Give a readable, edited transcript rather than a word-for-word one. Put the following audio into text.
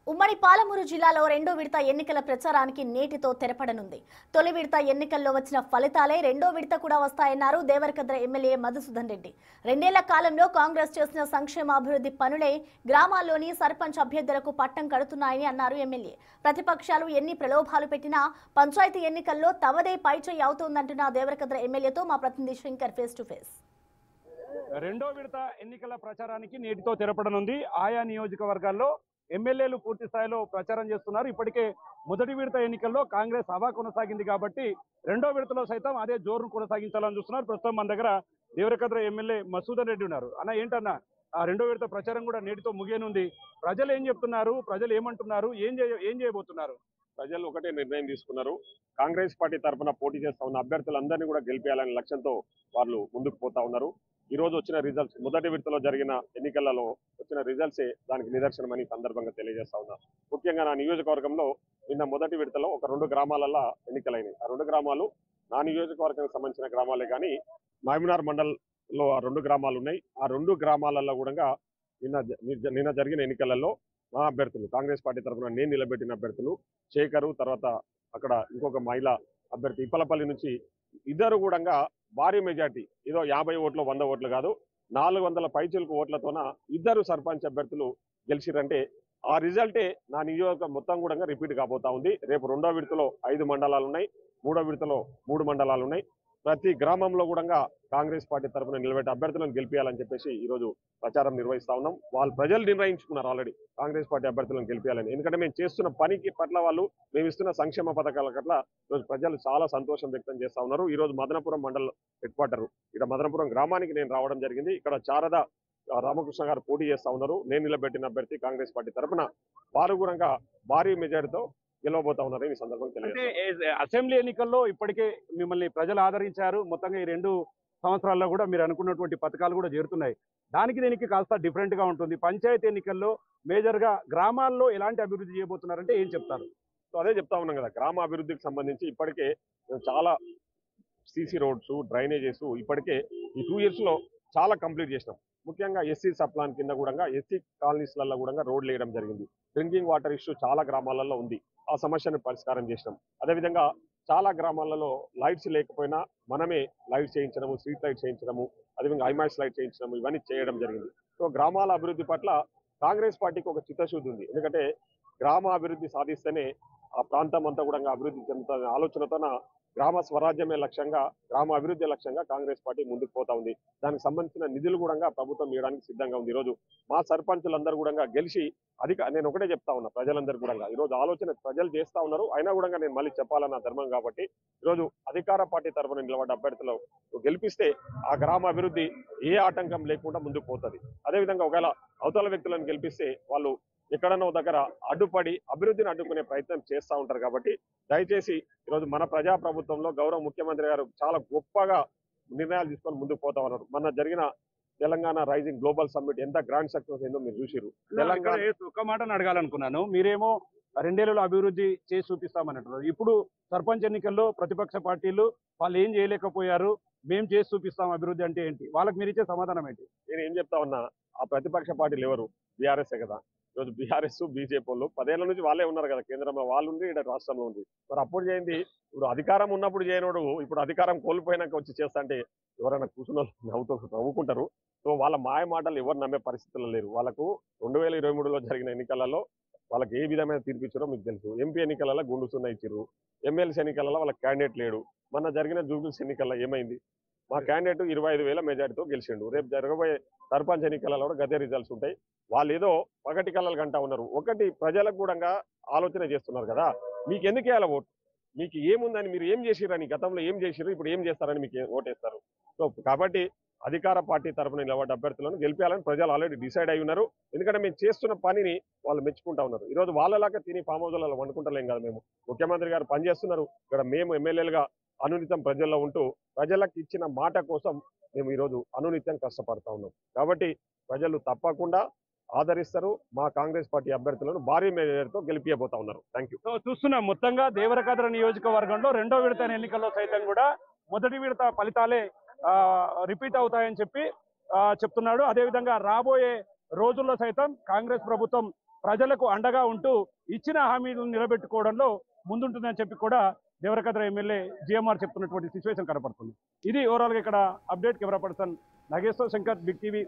ఉమ్మడి పాలమూరు జిల్లాలో రెండో విడత ఎన్నికల ప్రచారానికి నేటితో తెరపడనుంది. తొలి విడత ఎన్నికల్లో వచ్చిన ఫలితాలే రెండో విడత కూడా వస్తాయన్నారు దేవరకద్ర ఎమ్మెల్యే మధుసూదన్ రెడ్డి. రెండేళ్ల కాలంలో కాంగ్రెస్ చేసిన సంక్షేమ అభివృద్ధి పనులే గ్రామాల్లోని సర్పంచ్ అభ్యర్థులకు పట్టం కడుతున్నాయని అన్నారు ఎమ్మెల్యే. ప్రతిపక్షాలు ఎన్ని ప్రలోభాలు పెట్టినా పంచాయతీ ఎన్నికల్లో తమదే పైచేయి అవుతోందంటున్న దేవరకద్ర ఎమ్మెల్యేతో మా ప్రతినిధి శంకర్ ఫేస్ టు ఫేస్. రెండో విడత ఎన్నికల ప్రచారానికి నేటితో తెరపడనుంది. ఆయా నియోజకవర్గాల్లో ఎమ్మెల్యేలు పూర్తి స్థాయిలో ప్రచారం చేస్తున్నారు. ఇప్పటికే మొదటి విడత ఎన్నికల్లో కాంగ్రెస్ హవా కొనసాగింది కాబట్టి రెండో విడతలో సైతం అదే జోరును కొనసాగించాలని చూస్తున్నారు. ప్రస్తుతం మన దగ్గర దేవరకద్ర ఎమ్మెల్యే మధుసూదన్ రెడ్డి ఉన్నారు. అన్న ఏంటన్నా ఆ రెండో విడత ప్రచారం కూడా నేటితో ముగియనుంది. ప్రజలు ఏం చెప్తున్నారు, ప్రజలు ఏమంటున్నారు, ఏం చేయబోతున్నారు? ప్రజలు ఒకటే నిర్ణయం తీసుకున్నారు. కాంగ్రెస్ పార్టీ తరఫున పోటీ చేస్తా ఉన్న అభ్యర్థులందరినీ కూడా గెలిపేయాలనే లక్ష్యంతో వాళ్ళు ముందుకు పోతా ఉన్నారు. ఈ రోజు వచ్చిన రిజల్ట్స్, మొదటి విడతలో జరిగిన ఎన్నికలలో వచ్చిన రిజల్ట్సే దానికి నిదర్శనమని సందర్భంగా తెలియజేస్తా ఉన్నా. ముఖ్యంగా నా నియోజకవర్గంలో నిన్న మొదటి విడతలో ఒక 2 గ్రామాలలో ఎన్నికలైనాయి. ఆ 2 గ్రామాలు నా నియోజకవర్గానికి సంబంధించిన గ్రామాలే కానీ మహబూబ్నగర్ మండలంలో ఆ 2 గ్రామాలు ఉన్నాయి. ఆ 2 గ్రామాలలో కూడా నిన్న జరిగిన ఎన్నికలలో మా అభ్యర్థులు, కాంగ్రెస్ పార్టీ తరఫున నేను నిలబెట్టిన అభ్యర్థులు శేఖరు, తర్వాత అక్కడ ఇంకొక మహిళా అభ్యర్థి ఇప్పలపల్లి నుంచి ఇద్దరు కూడా భారీ మెజార్టీ, ఏదో 50 ఓట్లు 100 ఓట్లు కాదు, 400 పైచిలకు ఓట్లతోన ఇద్దరు సర్పంచ్ అభ్యర్థులు గెలిచిరంటే ఆ రిజల్టే నా నియోజకవర్గం మొత్తం కూడా రిపీట్ కాబోతా ఉంది. రేపు రెండో విడతలో 5 మండలాలు ఉన్నాయి, మూడో విడతలో 3 మండలాలు ఉన్నాయి. ప్రతి గ్రామంలో కూడా కాంగ్రెస్ పార్టీ తరఫున నిలబెట్టి అభ్యర్థులను గెలిపించాలని చెప్పేసి ఈ రోజు ప్రచారం నిర్వహిస్తా ఉన్నాం. వాళ్ళు ప్రజలు నిర్ణయించుకున్నారు ఆల్రెడీ కాంగ్రెస్ పార్టీ అభ్యర్థులను గెలిపించాలని. ఎందుకంటే మేము చేస్తున్న పనికి పట్ల, మేము ఇస్తున్న సంక్షేమ పథకాల పట్ల ఈరోజు ప్రజలు చాలా సంతోషం వ్యక్తం చేస్తా ఉన్నారు. ఈ రోజు మదనపురం మండలం హెడ్ క్వార్టర్ ఇక్కడ మదనపురం గ్రామానికి నేను రావడం జరిగింది. ఇక్కడ చారద రామకృష్ణ గారు పోటీ చేస్తా ఉన్నారు. నేను నిలబెట్టిన అభ్యర్థి కాంగ్రెస్ పార్టీ తరఫున వారు కూడా భారీ మెజారిటీతో గెలవబోతా ఉన్నారు. ఈ సందర్భంగా అంటే అసెంబ్లీ ఎన్నికల్లో ఇప్పటికే మిమ్మల్ని ప్రజలు ఆదరించారు. మొత్తంగా ఈ 2 సంవత్సరాల్లో కూడా మీరు అనుకున్నటువంటి పథకాలు కూడా చేరుతున్నాయి. దీనికి కాస్త డిఫరెంట్ గా ఉంటుంది. పంచాయతీ ఎన్నికల్లో మేజర్ గా గ్రామాల్లో ఎలాంటి అభివృద్ధి చేయబోతున్నారంటే ఏం చెప్తారు? సో అదే చెప్తా ఉన్నాం కదా, గ్రామ అభివృద్ధికి సంబంధించి ఇప్పటికే మేము చాలా సీసీ రోడ్స్, డ్రైనేజెస్ ఇప్పటికే ఈ 2 years లో చాలా కంప్లీట్ చేసినాం. ముఖ్యంగా ఎస్సీ సప్లాన్ కింద కూడా ఎస్సీ కాలనీస్లలో కూడా రోడ్లు వేయడం జరిగింది. డ్రింకింగ్ వాటర్ ఇష్యూ చాలా గ్రామాలలో ఉంది, ఆ సమస్యను పరిష్కారం చేసినాం. అదేవిధంగా చాలా గ్రామాలలో లైట్స్ లేకపోయినా మనమే లైట్స్ చేయించడము, స్ట్రీట్ లైట్స్ చేయించడము, అదేవిధంగా ఐమాక్స్ లైట్ చేయించడము, ఇవన్నీ చేయడం జరిగింది. సో గ్రామాల అభివృద్ధి పట్ల కాంగ్రెస్ పార్టీకి ఒక చిత్తశుద్ధి ఉంది. ఎందుకంటే గ్రామ అభివృద్ధి సాధిస్తేనే ఆ ప్రాంతం అంతా కూడా అభివృద్ధి చెందుతున్న ఆలోచనతోన గ్రామ స్వరాజ్యమే లక్ష్యంగా, గ్రామ అభివృద్ధి లక్ష్యంగా కాంగ్రెస్ పార్టీ ముందుకు పోతా ఉంది. దానికి సంబంధించిన నిధులు కూడా ప్రభుత్వం ఇవ్వడానికి సిద్ధంగా ఉంది. ఈరోజు మా సర్పంచులందరూ కూడా గెలిచి నేను ఒకటే చెప్తా ఉన్నా, ప్రజలందరూ కూడా ఈరోజు ఆలోచన ప్రజలు చేస్తా ఉన్నారు. అయినా కూడా నేను మళ్ళీ చెప్పాలన్న ధర్మం కాబట్టి ఈరోజు అధికార పార్టీ తరఫున నిలబడ్డ అభ్యర్థులు గెలిపిస్తే ఆ గ్రామ అభివృద్ధి ఏ ఆటంకం లేకుండా ముందుకు పోతుంది. అదేవిధంగా ఒకవేళ అవతల వ్యక్తులను గెలిపిస్తే వాళ్ళు ఎక్కడనో దగ్గర అడ్డుపడి అభివృద్ధిని అడ్డుకునే ప్రయత్నం చేస్తూ ఉంటారు. కాబట్టి దయచేసి ఈరోజు మన ప్రజాప్రభుత్వంలో గౌరవ ముఖ్యమంత్రి గారు చాలా గొప్పగా నిర్ణయాలు తీసుకొని ముందుకు పోతా ఉన్నారు. మన జరిగిన తెలంగాణ రైజింగ్ గ్లోబల్ సమ్మిట్ ఎంత గ్రాండ్ సక్సెస్ అయిందో మీరు చూసిరు. తెలంగాణ ఒక మాటను అడగాలనుకున్నాను. మీరేమో 2 ఏళ్లలో అభివృద్ధి చేసి చూపిస్తామన్నట్టు, ఇప్పుడు సర్పంచ్ ఎన్నికల్లో ప్రతిపక్ష పార్టీలు వాళ్ళు ఏం చేయలేకపోయారు, మేము చేసి చూపిస్తాం అభివృద్ధి అంటే ఏంటి? వాళ్ళకి మీరు ఇచ్చే సమాధానం ఏంటి? నేను ఏం చెప్తా ఉన్నా, ఆ ప్రతిపక్ష పార్టీలు ఎవరు? బీఆర్ఎస్ఏ కదా. ఈరోజు బీఆర్ఎస్, బీజేపీ వాళ్ళు 10 ఏళ్ల నుంచి వాళ్ళే ఉన్నారు కదా, కేంద్రంలో వాళ్ళు ఉంది, ఇక్కడ రాష్ట్రంలో ఉంది. మరి అప్పుడు చేయండి. ఇప్పుడు అధికారం ఉన్నప్పుడు చేయనోడు ఇప్పుడు అధికారం కోల్పోయినాక వచ్చి చేస్తా అంటే ఎవరైనా కూర్చున్న నవ్వుకుంటారు. సో వాళ్ళ మాయ మాటలు ఎవరు నమ్మే పరిస్థితుల్లో లేరు. వాళ్ళకు 2023లో జరిగిన ఎన్నికలలో వాళ్ళకి ఏ విధమైన తీర్పు ఇచ్చారో మీకు తెలుసు. ఎంపీ ఎన్నికలలో గుండు సున్నా ఇచ్చారు, ఎమ్మెల్సీ ఎన్నికలలో వాళ్ళకి క్యాండిడేట్ లేడు. మొన్న జరిగిన జూబ్లీస్ ఎన్నికల్లో ఏమైంది? మా క్యాండిడేట్ 25,000 మెజారిటీతో గెలిచిండు. రేపు జరగబోయే సర్పంచ్ ఎన్నికలలో కూడా గదే రిజల్ట్స్ ఉంటాయి. వాళ్ళు ఏదో పగటి కళ్ళలు గంట ఉన్నారు. ఒకటి ప్రజలకు కూడా ఆలోచన చేస్తున్నారు కదా, మీకు ఎందుకు వేయాలి ఓటు? మీకు ఏముందని, మీరు ఏం చేసిరని, గతంలో ఏం చేసిరు, ఇప్పుడు ఏం చేస్తారని మీకు ఓటేస్తారు. సో కాబట్టి అధికార పార్టీ తరఫున నిలబడ్డ అభ్యర్థులను గెలిపించాలని ప్రజలు ఆల్రెడీ డిసైడ్ అయి ఉన్నారు. ఎందుకంటే మేము చేస్తున్న పనిని వాళ్ళు మెచ్చుకుంటా ఉన్నారు. ఈరోజు వాళ్ళలాగా తిని ఫామ్ హౌస్లలో వండుకుంటలేం కదా. మేము ముఖ్యమంత్రి గారు పనిచేస్తున్నారు, ఇక్కడ మేము ఎమ్మెల్యేలుగా అనునిత్యం ప్రజల్లో ఉంటూ ప్రజలకు ఇచ్చిన మాట కోసం మేము ఈరోజు అనునిత్యం కష్టపడతా ఉన్నాం. కాబట్టి ప్రజలు తప్పకుండా ఆదరిస్తారు. మా కాంగ్రెస్ పార్టీ అభ్యర్థులను భారీ మెజారిటీతో గెలిపియబోతా ఉన్నారు. Thank you. సో చూస్తున్నాం, మొత్తంగా దేవరకద్ర నియోజకవర్గంలో రెండో విడత ఎన్నికల్లో సైతం కూడా మొదటి విడత ఫలితాలే రిపీట్ అవుతాయని చెప్పి చెప్తున్నాడు. అదేవిధంగా రాబోయే రోజుల్లో సైతం కాంగ్రెస్ ప్రభుత్వం ప్రజలకు అండగా ఉంటూ ఇచ్చిన హామీలను నిలబెట్టుకోవడంలో ముందుంటుందని చెప్పి కూడా దేవరకద్ర ఎమ్మెల్యే జిఎంఆర్ చెప్తున్నటువంటి సిచ్యువేషన్ కనపడుతుంది. ఇది ఓవరాల్గా ఇక్కడ update. Camera person Nageshwar Shankar, Big TV.